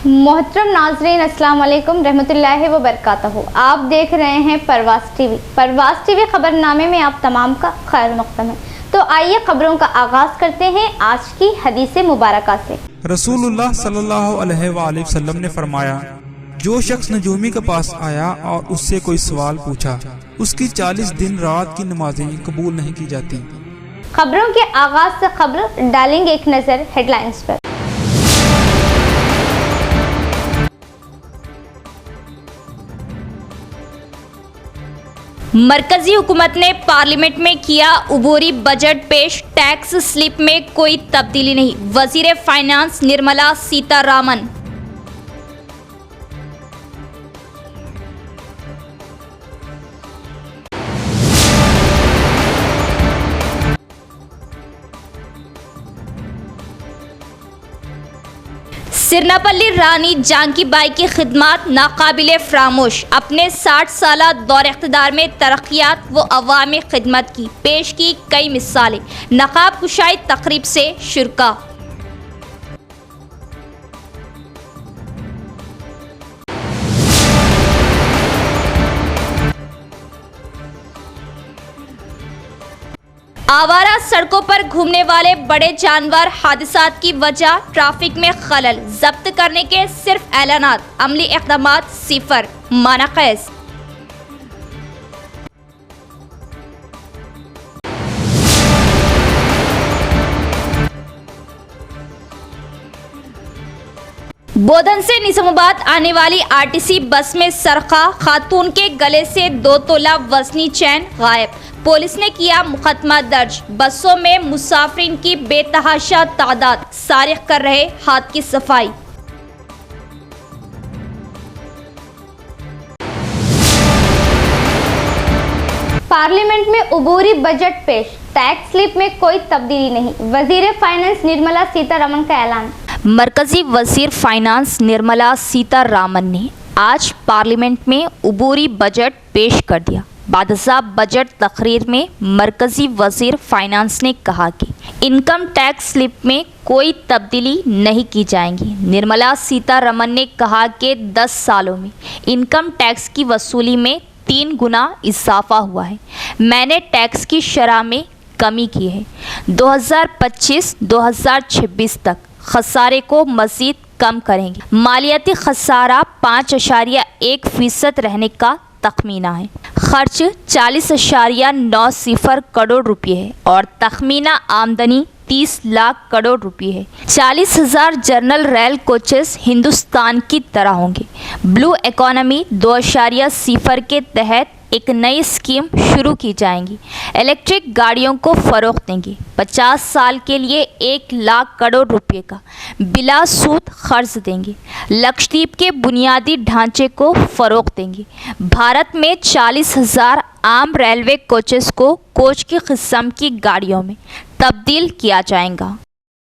मोहतरम नाजरीन, अस्सलाम वालेकुम रहमतुल्लाहि व बरकातहू। आप देख रहे हैं परवास टीवी। परवास टीवी खबरनामे में आप तमाम का खैर मक़दम है। तो आइए खबरों का आगाज करते हैं आज की हदीस मुबारका से। रसूलुल्लाह सल्लल्लाहु अलैहि वसल्लम ने फरमाया, जो शख्स नजूमी के पास आया और उससे कोई सवाल पूछा, उसकी 40 दिन रात की नमाजें कबूल नहीं की जाती। खबरों के आगाज से खबर डालेंगे एक नजर हेडलाइंस पर। मरकजी हुकूमत ने पार्लियामेंट में किया उबूरी बजट पेश, टैक्स स्लिप में कोई तब्दीली नहीं। वजीर फाइनेंस निर्मला सीतारामन। सिरनापल्ली रानी जानकी बाई की खिदमत नाकाबिले फरामोश। अपने 60 साला दौर इख्तिदार में तरक्यात व अवामी खिदमत की पेश की कई मिसालें। नकाब कुशाई तकरीब से शुरका। आवारा सड़कों पर घूमने वाले बड़े जानवर हादसात की वजह, ट्रैफिक में खलल, जब्त करने के सिर्फ ऐलानात, अमली इक़दामात सिफर, माना कैस। बोधन से निजामाबाद आने वाली आरटीसी बस में सरका, खातून के गले से 2 तोला वजनी चैन गायब। पुलिस ने किया मुकदमा दर्ज। बसों में मुसाफिरीन की बेतहाशा तादाद, सारिक कर रहे हाथ की सफाई। पार्लियामेंट में उबूरी बजट पेश, टैक्स स्लिप में कोई तब्दीली नहीं। वजीर फाइनेंस निर्मला सीतारमण का ऐलान। मरकजी वजीर फाइनेंस निर्मला सीतारामन ने आज पार्लियामेंट में उबूरी बजट पेश कर दिया। बादशाह बजट तकरीर में मरकजी वजीर फाइनेंस ने कहा कि इनकम टैक्स स्लिप में कोई तब्दीली नहीं की जाएगी। निर्मला सीतारमण ने कहा कि 10 सालों में इनकम टैक्स की वसूली में 3 गुना इजाफा हुआ है। मैंने टैक्स की शरह में कमी की है। 2025-2026 तक खसारे को मज़ीद कम करेंगे। मालियाती खसारा 5.1% रहने का तखमीना है। खर्च 40.90 करोड़ रुपये है और तखमीना आमदनी 30 लाख करोड़ रुपये है। 40,000 जनरल रेल कोचेस हिंदुस्तान की तरह होंगे। ब्लू इकोनॉमी 2.0 के तहत एक नई स्कीम शुरू की जाएंगी। इलेक्ट्रिक गाड़ियों को फ़रोग़ देंगे। 50 साल के लिए 1 लाख करोड़ रुपए का बिला सूद कर्ज देंगे। लक्षद्वीप के बुनियादी ढांचे को फ़रोग़ देंगे। भारत में 40,000 आम रेलवे कोचेस को कोच की किस्म की गाड़ियों में तब्दील किया जाएगा।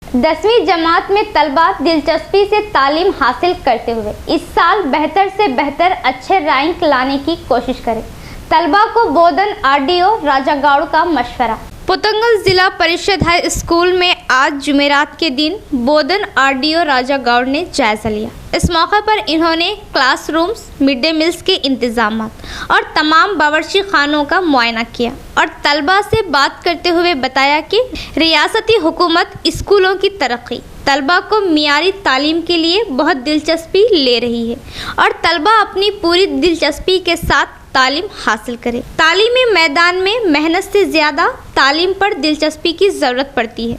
10वीं जमात में तलबा दिलचस्पी से तालीम हासिल करते हुए इस साल बेहतर से बेहतर अच्छे रैंक लाने की कोशिश करें। तलबा को बोधन आरडीओ राजागौड़ का मशवरा। पुतंगल जिला परिषद हाई स्कूल में आज जुमेरात के दिन बोधन आरडीओ राजागौड़ ने जायजा लिया। इस मौके पर इन्होंने क्लासरूम्स, मिड डे मील्स के इंतजामात और तमाम बावर्ची खानों का मुआयना किया और तलबा से बात करते हुए बताया कि रियासती हुकूमत स्कूलों की तरक्की, तलबा को मियारी तालीम के लिए बहुत दिलचस्पी ले रही है और तलबा अपनी पूरी दिलचस्पी के साथ तालीम हासिल करें। तालीमी मैदान में मेहनत से ज़्यादा तालीम पर दिलचस्पी की ज़रूरत पड़ती है।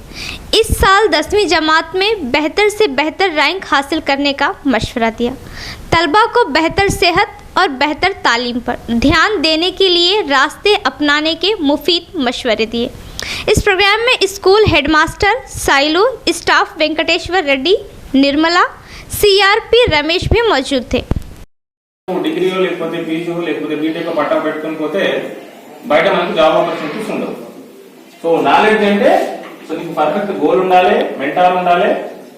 इस साल 10वीं जमात में बेहतर से बेहतर रैंक हासिल करने का मशवरा दिया। तलबा को बेहतर सेहत और बेहतर तालीम पर ध्यान देने के लिए रास्ते अपनाने के मुफीद मशवरे दिए। इस प्रोग्राम में school headmaster Sailu, staff Venkateshwar Reddy, Nirmala, CRP Ramesh भी मौजूद थे। డిగ్రీలో లేకపోతే పీజీలో లేకపోతే బీటెక్ పట్టా పెట్టుకొని పోతే బయట మనకు జాబ్ ఆపర్చునిటీస్ ఉండవు. సో నాలెడ్జ్ అంటే సో నీకు పర్ఫెక్ట్ గోల్ ఉండాలి, మెంటార్ ఉండాలి,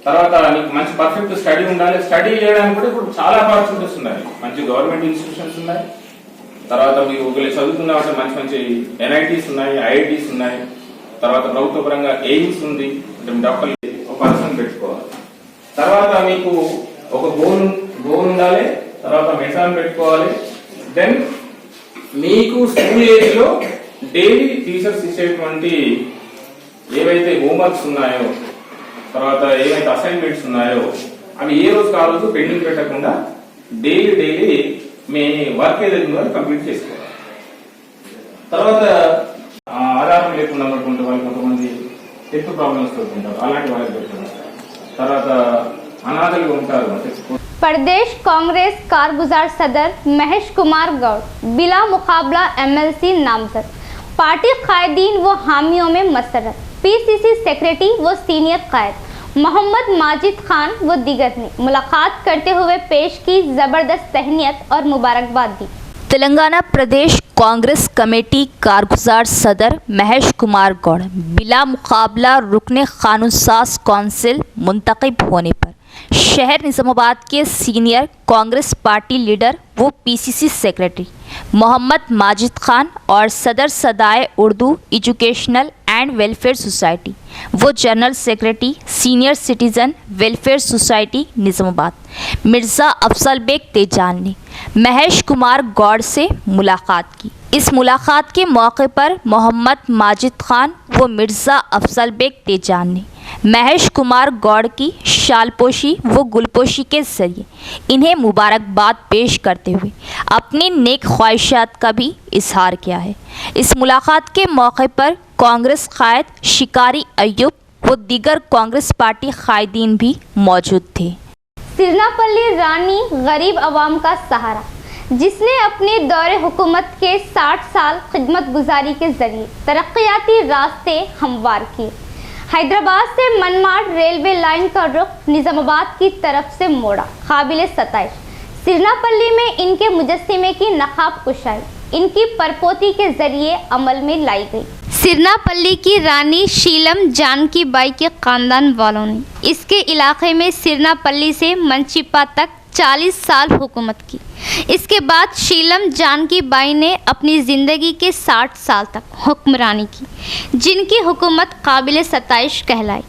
తర్వాత నీకు మంచి పర్ఫెక్ట్ స్టడీ ఉండాలి. స్టడీ చేయడానికి కూడా ఇప్పుడు చాలా ఆపర్చునిటీస్ ఉన్నాయి. మంచి గవర్నమెంట్ ఇన్స్టిట్యూషన్స్ ఉన్నాయి. తర్వాత మీరు ఒకవేళ చదువుతున్న మంచి మంచి NITs ఉన్నాయి, IITs ఉన్నాయి. తర్వాత ప్రభుత్వ పరంగా ఎయిమ్స్ ఉంది. అంటే డాక్టర్ ఒక పర్సన్ పెట్టుకోవాలి. తర్వాత మీకు ఒక గోల్ ఉండాలి, తర్వాత మెంటాన్ పెట్టుకోవాలి. దెన్ మీకు స్కూల్ ఏజ్ లో డైలీ టీచర్స్ ఇచ్చేటువంటి ఏవైతే హోంవర్క్స్ ఉన్నాయో, తర్వాత ఏవైతే అసైన్మెంట్స్ ఉన్నాయో అవి ఏ రోజు ఆ రోజు పెండింగ్ పెట్టకుండా డైలీ మీ వర్క్ ఏదైతే ఉందో కంప్లీట్ చేసుకోవాలి. తర్వాత ఆధారం లేకుండా ఉన్నటువంటి వాళ్ళు కొంతమంది హెల్త్ ప్రాబ్లమ్స్ తో ఉంటారు, అలాంటి వాళ్ళకి పెట్టుకుంటారు. తర్వాత అనాథలుగా ఉంటారు. प्रदेश कांग्रेस कारगुजार सदर महेश कुमार गौड़ बिला मुकाबला एमएलसी नामजद, पार्टी कायदीन व हामियों में मसरत, पीसीसी सेक्रेटरी व सीनियर कायद मोहम्मद माजिद खान व दीगर ने मुलाकात करते हुए पेश की जबरदस्त तहनीत और मुबारकबाद दी। तेलंगाना प्रदेश कांग्रेस कमेटी कारगुजार सदर महेश कुमार गौड़ बिला मुकाबला रुकने कानून साज कौंसिल मुंतखब होने पर शहर निजामाबाद के सीनियर कांग्रेस पार्टी लीडर वो पीसीसी सेक्रेटरी मोहम्मद माजिद खान और सदर सदाए Urdu educational and welfare society वो general secretary senior citizen welfare society Nizamabad Mirza Afzal Baig तेजान ने महेश कुमार गौड़ से मुलाकात की। इस मुलाकात के मौके पर मोहम्मद माजिद खान व मिर्ज़ा अफसल बेग तेजान ने महेश कुमार गौड़ की शालपोशी व गुलपोशी के जरिए इन्हें मुबारकबाद पेश करते हुए अपनी नेक ख्वाहिशात का भी इजहार किया है। इस मुलाकात के मौके पर कांग्रेस कायद शिकारी अय्यूब व दीगर कांग्रेस पार्टी कायदीन भी मौजूद थे। सिरनापल्ली रानी गरीब आवाम का सहारा, जिसने अपने दौरे हुकूमत के 60 साल खिदमत गुजारी के जरिए तरक्याती रास्ते हमवार किए। हैदराबाद से मनमाड़ रेलवे लाइन का रुख निजामाबाद की तरफ से मोड़ा, काबिले सताइश। सिरनापल्ली में इनके मुजस्सिमे की नकाब कुशाई इनकी परपोती के जरिए अमल में लाई गई। सिरनापल्ली की रानी शीलम जानकी बाई के खानदान वालों ने इसके इलाके में सिरनापल्ली से मंचिप्पा तक 40 साल हुकूमत की। इसके बाद शीलम जानकी बाई ने अपनी ज़िंदगी के 60 साल तक हुक्मरानी की, जिनकी हुकूमत काबिल सताइश कहलाई।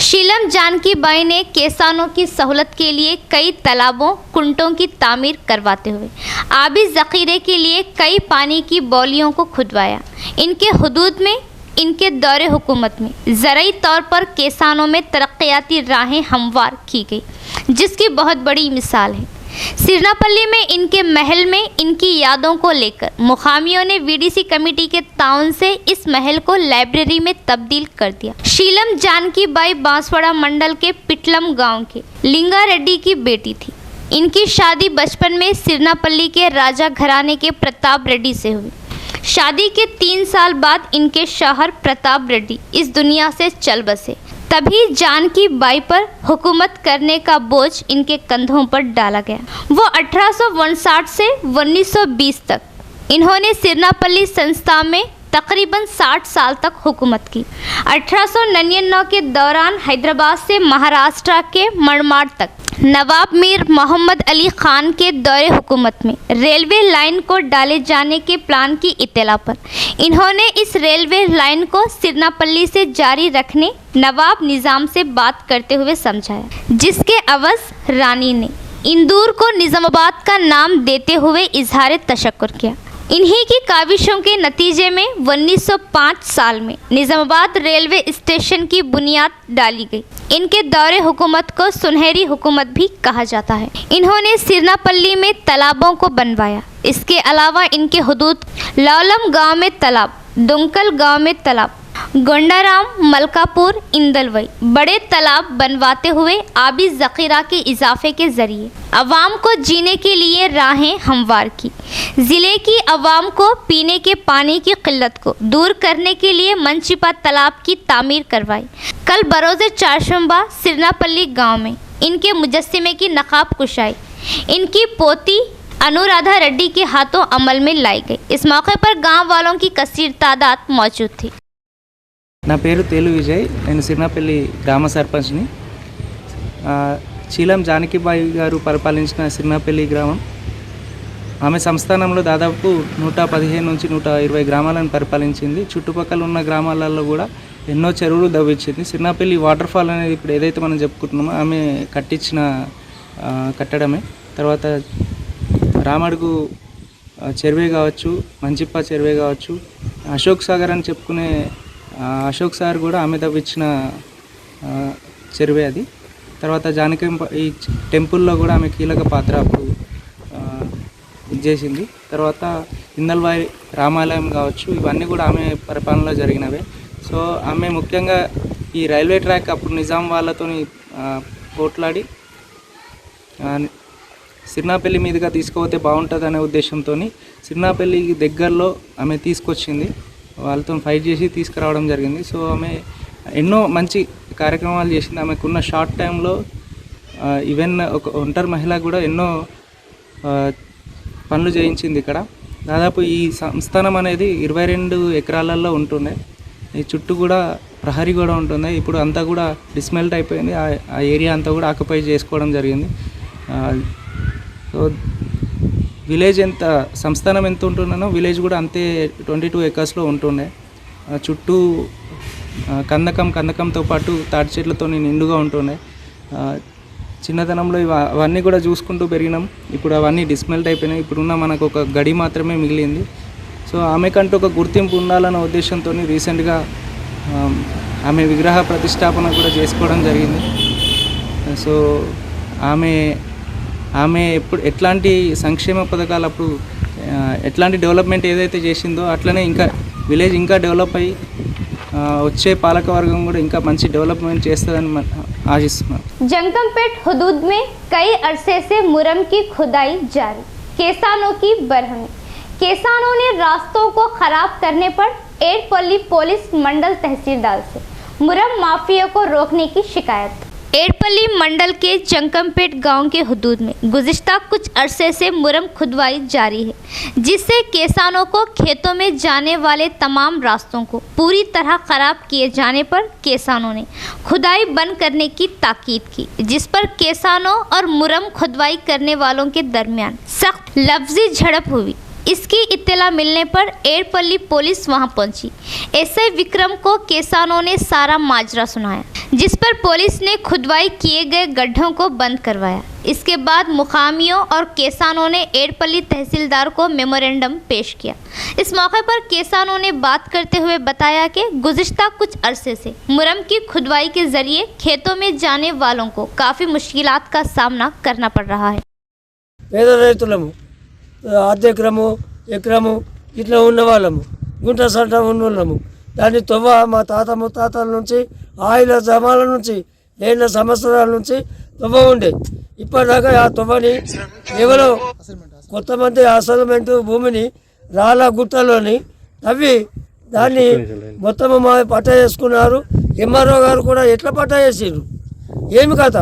शीलम जानकी बाई ने किसानों की सहूलत के लिए कई तालाबों कुंटों की तामीर करवाते हुए आबी ज़ख़ीरे के लिए कई पानी की बौलियों को खुदवाया। इनके हुदूद में इनके दौरे हुकूमत में ज़रूरी तौर पर किसानों में तरक्याती राहें हमवार की गई, जिसकी बहुत बड़ी मिसाल है। सिरनापल्ली में इनके महल में इनकी यादों को लेकर मुकामियों ने वीडीसी कमेटी के ताउन से इस महल को लाइब्रेरी में तब्दील कर दिया। शीलम जानकी बाई बांसवाड़ा मंडल के पिटलम गांव के लिंगा रेड्डी की बेटी थी। इनकी शादी बचपन में सिरनापल्ली के राजा घराने के प्रताप रेड्डी से हुई। शादी के 3 साल बाद इनके शौहर प्रताप रेड्डी इस दुनिया से चल बसे। तभी जानकी बाई पर हुकूमत करने का बोझ इनके कंधों पर डाला गया। वो 1859 से 1920 तक इन्होंने सिरनापल्ली संस्था में तकरीबन 60 साल तक हुकूमत की। 1899 के दौरान हैदराबाद से महाराष्ट्र के मनमाड़ तक नवाब मीर मोहम्मद अली ख़ान के दौरे हुकूमत में रेलवे लाइन को डाले जाने के प्लान की इत्तला पर इन्होंने इस रेलवे लाइन को सिरनापल्ली से जारी रखने नवाब निज़ाम से बात करते हुए समझाया, जिसके अवज़ रानी ने इंदौर को निज़ामाबाद का नाम देते हुए इजहार तशक्कुर किया। इन्हीं की काविशों के नतीजे में 1905 साल में निज़ामाबाद रेलवे स्टेशन की बुनियाद डाली गई। इनके दौरे हुकूमत को सुनहरी हुकूमत भी कहा जाता है। इन्होंने सिरनापल्ली में तालाबों को बनवाया। इसके अलावा इनके हुदूद लौलम गांव में तालाब, दुंकल गांव में तालाब, गोंडाराम, मलकापुर, इंदलवई बड़े तालाब बनवाते हुए आबी ज़ख़ीरा के इजाफे के ज़रिए अवाम को जीने के लिए राहें हमवार की। ज़िले की अवाम को पीने के पानी की किल्लत को दूर करने के लिए मंचिप्पा तालाब की तामीर करवाई। कल बरोज़ चारशंबा सिरनापल्ली गांव में इनके मुजस्सिमे की नकाब कुशाई इनकी पोती अनुराधा रेड्डी के हाथों अमल में लाई गई। इस मौके पर गाँव वालों की कसीर तादाद मौजूद थी। నా పేరు తేలు విజయ్, నేను సిర్నాపల్లి గ్రామ సర్పంచ్ని। చీలం జానకిబాయి గారు పరిపాలించిన సిర్నాపల్లి గ్రామం ఆమె సంస్థానంలో దాదాపు 115 నుంచి 120 గ్రామాలను పరిపాలించింది। చుట్టుపక్కల ఉన్న గ్రామాలలో కూడా ఎన్నో చెరువులు దవ్వించింది। సిర్నాపల్లి వాటర్ ఫాల్ అనేది ఇప్పుడు ఏదైతే మనం చెప్పుకుంటున్నామో ఆమె కట్టించిన కట్టడమే. తర్వాత రామడుగు చెరువే కావచ్చు, మంచిప్ప చెరువే కావచ్చు, అశోక్ సాగర్ అని చెప్పుకునే అశోక్ సాగర్ కూడా ఆమె తవ్వించిన చెరువే అది. తర్వాత జానకంప ఈ టెంపుల్లో కూడా ఆమె కీలక పాత్ర అప్పుడు చేసింది. తర్వాత ఇందల్వాయి రామాలయం కావచ్చు, ఇవన్నీ కూడా ఆమె పరిపాలనలో జరిగినవే. సో ఆమె ముఖ్యంగా ఈ రైల్వే ట్రాక్ అప్పుడు నిజాం వాళ్ళతోని పోట్లాడి సిర్నాపల్లి మీదుగా తీసుకుపోతే బాగుంటుంది అనే ఉద్దేశంతో సిర్నాపల్లి దగ్గరలో ఆమె తీసుకొచ్చింది. వాళ్ళతో ఫైట్ చేసి తీసుకురావడం జరిగింది. సో ఆమె ఎన్నో మంచి కార్యక్రమాలు చేసింది. ఆమెకున్న షార్ట్ టైంలో ఈవెన్ ఒక ఒంటరి మహిళ కూడా ఎన్నో పనులు చేయించింది. ఇక్కడ దాదాపు ఈ సంస్థానం అనేది 22 ఎకరాలలో ఉంటుండే. ఈ చుట్టూ కూడా ప్రహరీ కూడా ఉంటుంది. ఇప్పుడు అంతా కూడా డిస్మెల్ట్ అయిపోయింది. ఆ ఏరియా అంతా కూడా ఆక్యుపై చేసుకోవడం జరిగింది. సో విలేజ్ ఎంత సంస్థానం ఎంత ఉంటున్నానో విలేజ్ కూడా అంతే 22 ఎకర్స్లో ఉంటుండే. చుట్టూ కందకంతో పాటు తాటి చెట్లతో నిండుగా ఉంటుండే. చిన్నతనంలో అవన్నీ కూడా చూసుకుంటూ పెరిగినాం. ఇప్పుడు అవన్నీ డిస్మెల్ట్ అయిపోయినాయి. ఇప్పుడున్న మనకు ఒక గడి మాత్రమే మిగిలింది. సో ఆమెకంటూ ఒక గుర్తింపు ఉండాలన్న ఉద్దేశంతో రీసెంట్గా ఆమె విగ్రహ ప్రతిష్టాపన కూడా చేసుకోవడం జరిగింది. సో ఆమె ఎట్లాంటి సంక్షేమ పథకాలు అప్పుడు ఎట్లాంటి డెవలప్మెంట్ ఏదైతే చేసిందో అట్లనే ఇంకా విలేజ్ ఇంకా డెవలప్ అయ్యి వచ్చే పాలకవర్గం కూడా ఇంకా మంచి డెవలప్మెంట్ చేస్తుందని ఆశిస్తున్నాను. जंगमपेट हुदूद में कई अरसे से मुरम की खुदाई जारी, किसानों की बरहमी। किसानों ने रास्तों को खराब करने पर एड़पल्ली पुलिस मंडल तहसीलदार से मुरम माफिया को रोकने की शिकायत। एड़पल्ली मंडल के जंगमपेट गांव के हुदूद में गुज़िश्ता कुछ अरसे से मुरम खुदवाई जारी है, जिससे किसानों को खेतों में जाने वाले तमाम रास्तों को पूरी तरह ख़राब किए जाने पर किसानों ने खुदाई बंद करने की ताकीद की, जिस पर किसानों और मुरम खुदवाई करने वालों के दरमियान सख्त लफ्ज़ी झड़प हुई। इसकी इत्तला मिलने पर एड़पल्ली पुलिस वहां पहुंची। एसआई विक्रम को किसानों ने सारा माजरा सुनाया, जिस पर पुलिस ने खुदवाई किए गए गड्ढों को बंद करवाया। इसके बाद मुकामियों और किसानों ने एड़पल्ली तहसीलदार को मेमोरेंडम पेश किया। इस मौके पर किसानों ने बात करते हुए बताया कि गुज़िश्ता कुछ अरसे से मुरम की खुदवाई के जरिए खेतों में जाने वालों को काफ़ी मुश्किलात का सामना करना पड़ रहा है। పేద రైతులము అర్ధెకరము ఎకరము ఇట్లా ఉన్న వాళ్ళము గుంట సంట ఉన్నోళ్ళము దాన్ని తొవ్వ మా తాత ముత్తాతల నుంచి ఆయిల జమాల నుంచి లేని సంవత్సరాల నుంచి తొవ్వ ఉండే. ఇప్పటిదాకా ఆ తొవ్వని ఎవరో కొంతమంది అసైన్మెంట్ భూమిని రాళ్ళ గుట్టలోని తవ్వి దాన్ని మొత్తము మా పట్ట చేసుకున్నారు. ఎంఆర్ఓ గారు కూడా ఎట్లా పట్ట చేసిండ్రు ఏమి కథ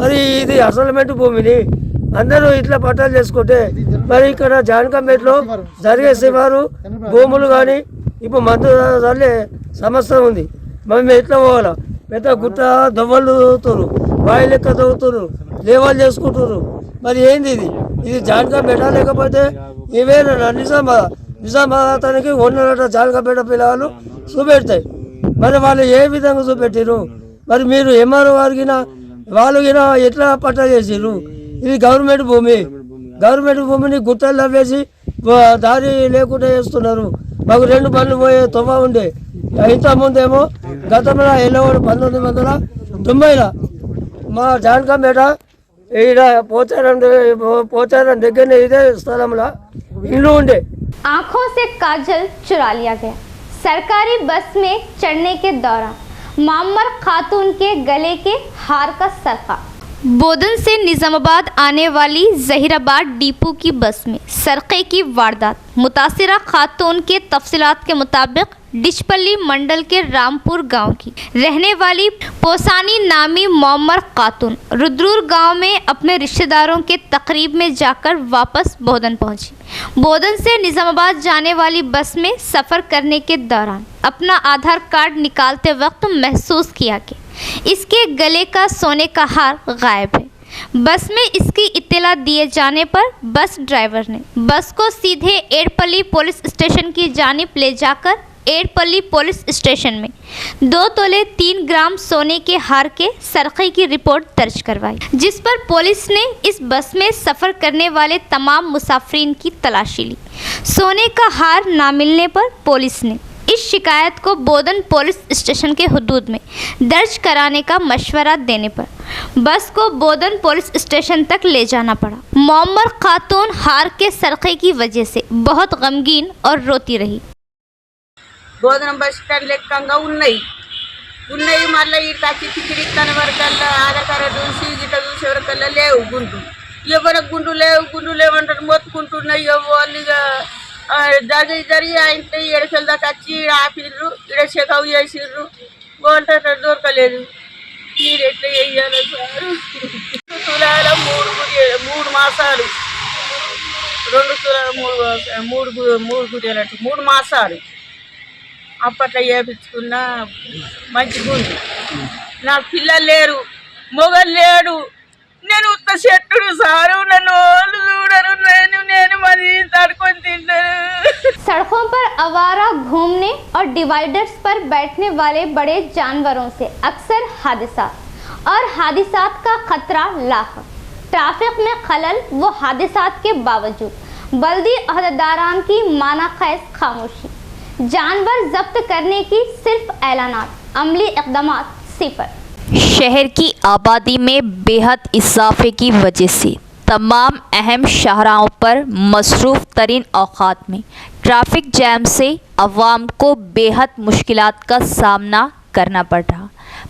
మరి ఇది అసైన్మెంట్ భూమిని అందరూ ఇట్లా పట్టాలు చేసుకుంటే మరి ఇక్కడ జానకంపేటలో జరిగే శివారు భూములు కానీ ఇప్పుడు మందు చల్లే సమస్య ఉంది. మేము ఎట్లా పోవాలా? పెద్ద గుట్ట దొవ్వలు తవ్వుతున్నారు, బావి లెక్క తవ్వుతున్నారు, లేవాలు చేసుకుంటున్నారు. మరి ఏంది ఇది జానకంపేట లేకపోతే ఇవేనా నిజామాబాద్ అతనికి ఉన్నట జానకంపేట పిల్లలు చూపెడతాయి. మరి వాళ్ళు ఏ విధంగా చూపెట్టారు? మరి మీరు ఎంఆర్ఓ గారికి వాళ్ళు ఎట్లా పట్టా చేసిర్రు? ఇది గవర్నమెంట్ భూమిని గుట్టలు తవ్వేసి దారి లేకుండా చేస్తున్నారు. మాకు 2 బండ్లు పోయే తొవ్వ ఉండే. ఇంతకుముందేమో గతంలో 1990లో మా జానకంపేట ఈడ పోచారం దగ్గరనే ఇదే స్థలంలో ఇల్లు ఉండే. आंखों से काजल चुरा लिया गया। सरकारी बस में चढ़ने के दौरान मामर खातून के गले के हार का सरका। बोधन से निजामाबाद आने वाली जहीराबाद डिपो की बस में सरके की वारदात। मुतासिरा खातून के तफसीलात के मुताबिक डिचपल्ली मंडल के रामपुर गांव की रहने वाली पोसानी नामी मोमर खातून रुद्रूर गांव में अपने रिश्तेदारों के तकरीब में जाकर वापस बोधन पहुंची। बोधन से निजामाबाद जाने वाली बस में सफ़र करने के दौरान अपना आधार कार्ड निकालते वक्त महसूस किया कि इसके गले का सोने का हार गायब है। बस में इसकी इत्तला दिए जाने पर बस ड्राइवर ने बस को सीधे एड़पल्ली पुलिस स्टेशन की जानिब ले जाकर एड़पल्ली पुलिस स्टेशन में 2 तोले 3 ग्राम सोने के हार के सरक़े की रिपोर्ट दर्ज करवाई, जिस पर पुलिस ने इस बस में सफ़र करने वाले तमाम मुसाफिरीन की तलाशी ली। सोने का हार ना मिलने पर पुलिस ने इस शिकायत को बोधन पुलिस स्टेशन के हुदूद में दर्ज कराने का मशवरा देने पर बस को बोधन पुलिस स्टेशन तक ले जाना पड़ा। मोमर खातून हार के सरक़े की वजह से बहुत गमगीन और रोती रही। బోధనం బస్ స్టాండ్ లెక్కంగా ఉన్నాయి మళ్ళీ ఈ కచ్చి చిక్కిడి ఇస్తాను వరకల్లా ఆధార్ కార్డు చూసి గిట్ట చూసే వరకల్లా లేవు గుండు ఎవరికి గుండు లేవంటారు మొత్తుకుంటున్నాయి వాళ్ళు ఇక జరిగి ఆయన 7 దాకా వచ్చి ఆపిర్రు ఇక్కడ చెకప్ చేసిర్రు గోల్ట దొరకలేదు మీరు ఎట్లా చేయాలి సార్ 2 తులాల 3 మాసాలు 2 తులాల 3 గుడియలట్టు 3 మాసాలు అప్పట్లో చేయించుకున్నా మంచిగా ఉంది. నాకు పిల్లలు లేరు, మొగలు లేడు, నేను ఉత్త చెట్టుడు సారు, నన్ను వాళ్ళు చూడరు, నేను మరి తడుకొని తింటాను. सड़कों पर आवारा घूमने और डिवाइडर्स पर बैठने वाले बड़े जानवरों से अक्सर हादिसात का खतरा लाहक। ट्रैफिक में खलल व हादिसात के बावजूद बल्दी अहदेदारान की माना खैस खामोशी, जानवर जब्त करने की सिर्फ ऐलानात, अमली इक़दामात सिफर। शहर की आबादी में बेहद इजाफे की वजह से तमाम अहम शाहराहों पर मसरूफ़ तरीन औक़ात में ट्रैफिक जैम से अवाम को बेहद मुश्किलात का सामना करना पड़ रहा।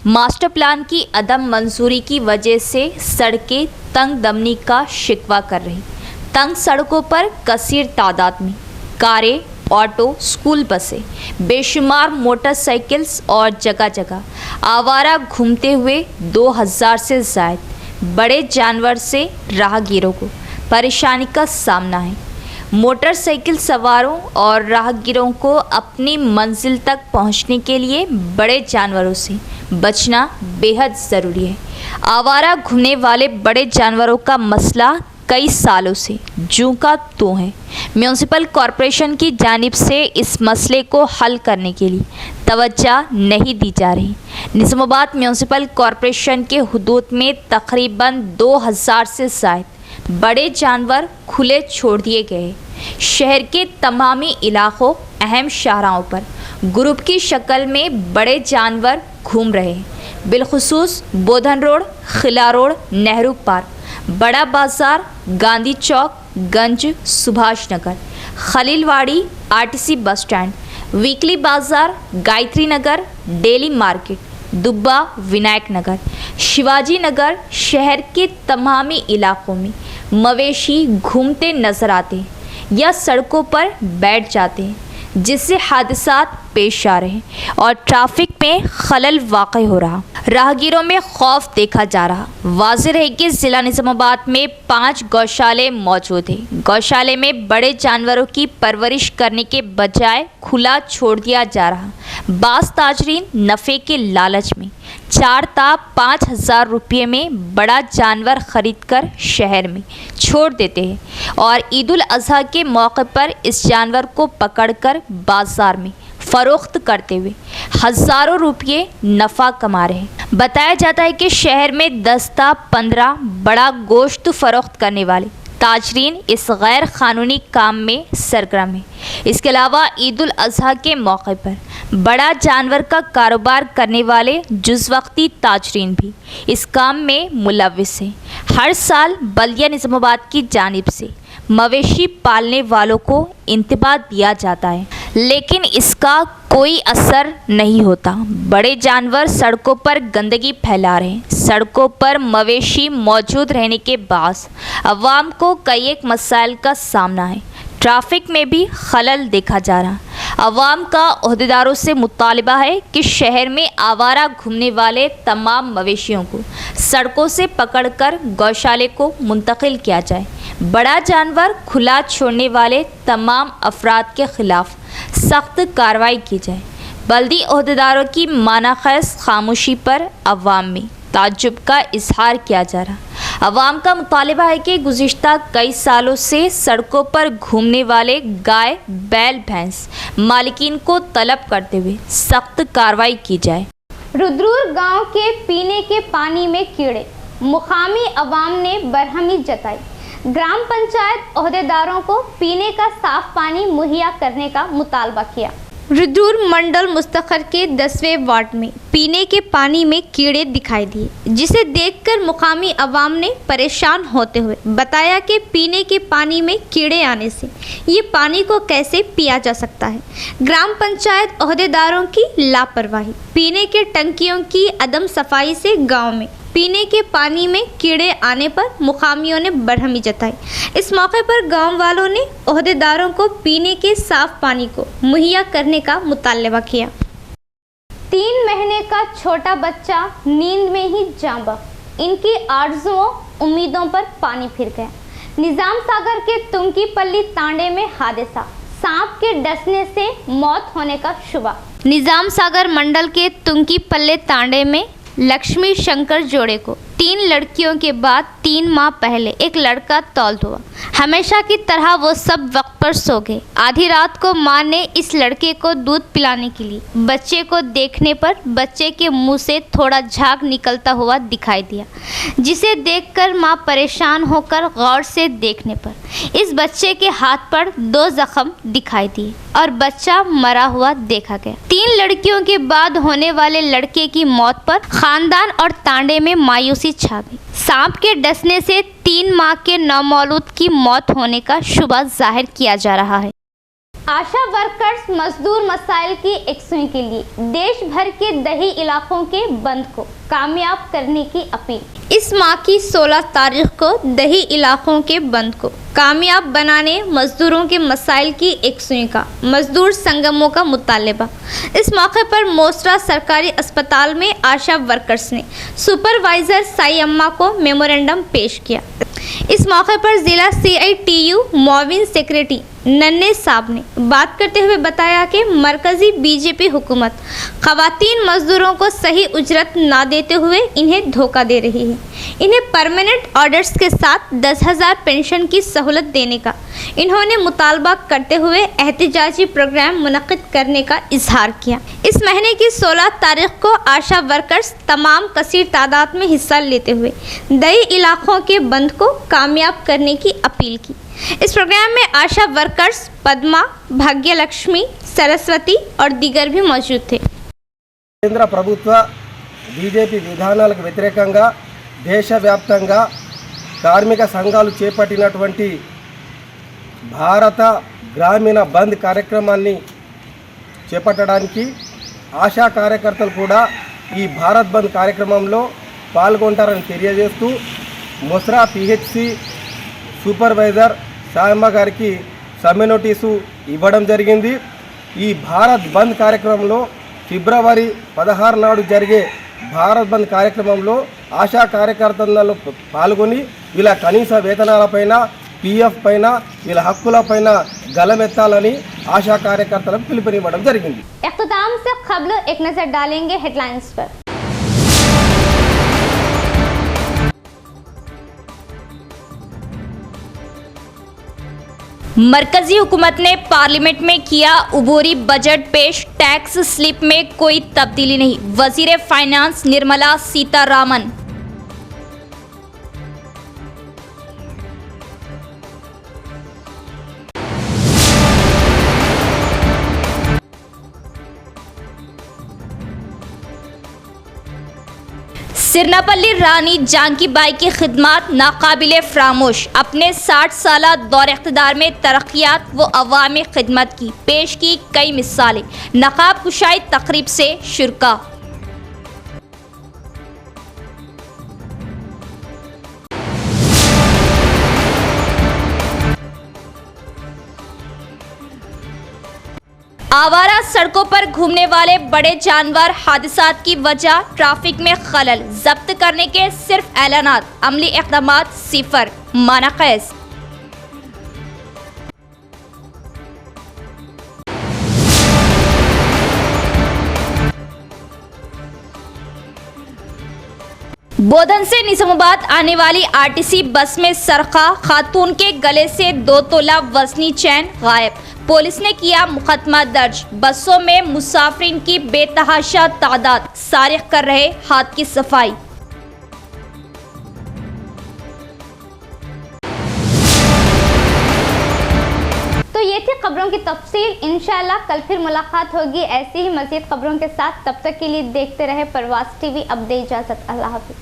मास्टर प्लान की अदम मंजूरी की वजह से सड़कें तंग दमनी का शिकवा कर रही। तंग सड़कों पर कसीर तादाद में कारें, ऑटो, स्कूल बसें, बेशुमार मोटरसाइकिल्स और जगह जगह आवारा घूमते हुए 2000 से ज़ायद बड़े जानवर से राहगीरों को परेशानी का सामना है। मोटरसाइकिल सवारों और राहगीरों को अपनी मंजिल तक पहुंचने के लिए बड़े जानवरों से बचना बेहद ज़रूरी है। आवारा घूमने वाले बड़े जानवरों का मसला कई सालों से जूं का त्यों है। म्यूनसिपल कॉरपोरेशन की जानिब से इस मसले को हल करने के लिए तवज्जो नहीं दी जा रही। निज़ामाबाद म्यूनसिपल कॉरपोरेशन के हुदूद में तकरीबन 2000 से ज़ायद बड़े जानवर खुले छोड़ दिए गए। शहर के तमामी इलाक़ों, अहम शाहराहों पर ग्रुप की शक्ल में बड़े जानवर घूम रहे हैं। बिलखुसूस बोधन रोड, खिला रोड, नेहरू पार्क, बड़ा बाज़ार, गांधी चौक, गंज, Subhash Nagar, खलीलवाड़ी, RTC bus stand, weekly बाज़ार, गायत्री नगर, डेली मार्केट, दुब्बा, विनायक नगर, शिवाजी नगर, शहर के तमामी इलाक़ों में मवेशी घूमते नज़र आते हैं या सड़कों पर बैठ जाते हैं, जिससे हादसात पेश आ रहे हैं और ट्रैफिक में खलल वाक़ई हो रहा। राहगीरों में खौफ देखा जा रहा। वाज़ेह है कि ज़िला निज़ामाबाद में 5 गौशाले मौजूद हैं। गौशाले में बड़े जानवरों की परवरिश करने के बजाय खुला छोड़ दिया जा रहा। बाज़ ताजरीन नफ़े के लालच में 4 ता 5000 रुपये में बड़ा जानवर ख़रीद कर शहर में छोड़ देते हैं और ईद उल अज़हा के मौके पर इस जानवर को पकड़कर बाज़ार में फ़रोख्त करते हुए हज़ारों रुपये नफ़ा कमा रहे हैं। बताया जाता है कि शहर में 10 ता 15 बड़ा गोश्त फ़रोख्त करने वाले ताजरीन इस गैर क़ानूनी काम में सरगर्म है। इसके अलावा ईद उल अज़हा के मौके पर बड़ा जानवर का कारोबार करने वाले जुज़वक्ती ताजरीन भी इस काम में मुलव्विस हैं। हर साल बल्दिया निज़ामाबाद की जानिब से मवेशी पालने वालों को इंतबाह दिया जाता है, लेकिन इसका कोई असर नहीं होता। बड़े जानवर सड़कों पर गंदगी फैला रहे हैं। सड़कों पर मवेशी मौजूद रहने के बावजूद अवाम को कई एक मसाइल का सामना है। ट्रैफिक में भी खलल देखा जा रहा। अवाम का ओहदेदारों से मुतालबा है कि शहर में आवारा घूमने वाले तमाम मवेशियों को सड़कों से पकड़कर गौशाले को मुंतकिल किया जाए। बड़ा जानवर खुला छोड़ने वाले तमाम अफराद के ख़िलाफ़ सख्त कार्रवाई की जाए। बल्दी ओहदेदारों की मानाख़ैज़ खामोशी पर अवाम में ताज्जुब का इजहार किया जा रहा। अवाम का मुतालिबा है कि गुज़िश्ता कई सालों से सड़कों पर घूमने वाले गाय, बैल, भैंस मालिकीन को तलब करते हुए सख्त कार्रवाई की जाए। रुद्रूर गांव के पीने के पानी में कीड़े, मुकामी अवाम ने बरहमी जताई। ग्राम पंचायत ओहदेदारों को पीने का साफ पानी मुहैया करने का मुतालबा किया। रुद्रूर मंडल मुस्तखर के 10वें वार्ड में पीने के पानी में कीड़े दिखाई दिए, जिसे देखकर मुकामी अवाम ने परेशान होते हुए बताया कि पीने के पानी में कीड़े आने से ये पानी को कैसे पिया जा सकता है। ग्राम पंचायत ओहदेदारों की लापरवाही, पीने के टंकियों की अदम सफाई से गांव में पीने के पानी में कीड़े आने पर मुकामियों ने बरहमी जताई। इस मौके पर गांव वालों ने ओहदेदारों को पीने के साफ पानी को मुहैया करने का मुतालबा किया। 3 महीने का छोटा बच्चा नींद में ही जाँ बख्श, इनकी आरज़ुओं उम्मीदों पर पानी फिर गया। निजाम सागर के तुंकीपल्ली तांडे में हादसा, सांप के डसने से मौत होने का शुबा। निजाम सागर मंडल के तुंकीपल्ली तांडे में लक्ष्मी शंकर जोड़े को 3 लड़कियों के बाद 3 माह पहले एक लड़का तौल्द हुआ। हमेशा की तरह वो सब वक्त पर सो गए। आधी रात को मां ने इस लड़के को दूध पिलाने के लिए बच्चे को देखने पर बच्चे के मुंह से थोड़ा झाग निकलता हुआ दिखाई दिया, जिसे देखकर मां परेशान होकर गौर से देखने पर इस बच्चे के हाथ पर 2 जख्म दिखाई दिए और बच्चा मरा हुआ देखा गया। 3 लड़कियों के बाद होने वाले लड़के की मौत पर खानदान और तांडे में मायूसी छा गई। सांप के डसने से 3 माह के नौमौलूद की मौत होने का शुबा जाहिर किया जा रहा है। आशा वर्कर्स मजदूर मसाइल की एकसुई के लिए देश भर के दही इलाकों के बंद को कामयाब करने की अपील। इस माह की 16 तारीख को दही इलाकों के बंद को कामयाब बनाने मजदूरों के मसाइल की एकसुई का मजदूर संगमों का मुतालबा। इस मौके पर मोसरा सरकारी अस्पताल में आशा वर्कर्स ने सुपरवाइजर साई अम्मा को मेमोरेंडम पेश किया। इस मौके पर जिला CITU मोविन सेक्रेटरी नन्हे साहब ने बात करते हुए बताया कि मरकजी बीजेपी हुकूमत खवातीन मजदूरों को सही उजरत ना देते हुए इन्हें धोखा दे रही है। इन्हें परमानेंट ऑर्डर्स के साथ 10,000 पेंशन की सहूलत देने का इन्होंने मुतालबा करते हुए एहतजाजी प्रोग्राम मुनक्किद करने का इजहार किया। इस महीने की 16 तारीख को आशा वर्कर्स तमाम कसीर तादाद में हिस्सा लेते हुए दही इलाकों के बंद को कामयाब करने की अपील की। इस प्रोग्राम में आशा वर्कर्स पद्मा, भाग्यलक्ष्मी, सरस्वती और दीगर भी मौजूद थे। కేంద్ర ప్రభుత్వ బీజేపీ విధానాలకు వ్యతిరేకంగా దేశవ్యాప్తంగా కార్మిక సంఘాలు చేపట్టినటువంటి భారత గ్రామీణ బంద్ కార్యక్రమాన్ని చేపట్టడానికి ఆశా కార్యకర్తలు కూడా ఈ భారత్ బంద్ కార్యక్రమంలో పాల్గొంటారని తెలియజేస్తూ మొస్రా PHC సూపర్వైజర్ సాయమ్మ గారికి సమ్మె నోటీసు ఇవ్వడం జరిగింది। ఈ భారత్ బంద్ కార్యక్రమంలో ఫిబ్రవరి 16 నాడు జరిగే భారత్ బంద్ కార్యక్రమంలో ఆశా కార్యకర్తలలో పాల్గొని వీళ్ళ కనీస వేతనాలపైన PF పైన వీళ్ళ హక్కులపైన గలమెత్తాలని ఆశా కార్యకర్తలకు పిలుపునివ్వడం జరిగింది। इख्तिताम से खबर एक नजर डालेंगे हेडलाइंस पर। मरकजी हुकूमत ने पार्लियामेंट में किया उबूरी बजट पेश, टैक्स स्लिप में कोई तब्दीली नहीं। वजीर फाइनेंस निर्मला सीतारामन। सिरनापल्ली रानी जानकी बाई की खिदमत नाकाबिले फरामोश। अपने 60 साला दौर इख्तिदार में तरक्यात व अवामी खिदमत की पेश की कई मिसालें। नकाब कुशाई तकरीब से शुरका। आवारा सड़कों पर घूमने वाले बड़े जानवर हादसात की वजह ट्रैफिक में खलल। जब्त करने के सिर्फ ऐलानात, अमली इक़दामात सिफर। माना कैस। बोधन से निजामाबाद आने वाली आरटीसी बस में सरखा, खातून के गले से 2 तोला वजनी चैन गायब। पुलिस ने किया मुकदमा दर्ज। बसों में मुसाफिरीन की बेतहाशा तादाद, सारिक कर रहे हाथ की सफाई। तो ये थी खबरों की तफसील। इंशाल्लाह कल फिर मुलाकात होगी ऐसी ही मज़ीद खबरों के साथ। तब तक के लिए देखते रहे प्रवास टीवी। अब दे इजाज़त, अल्लाह हाफ़िज़।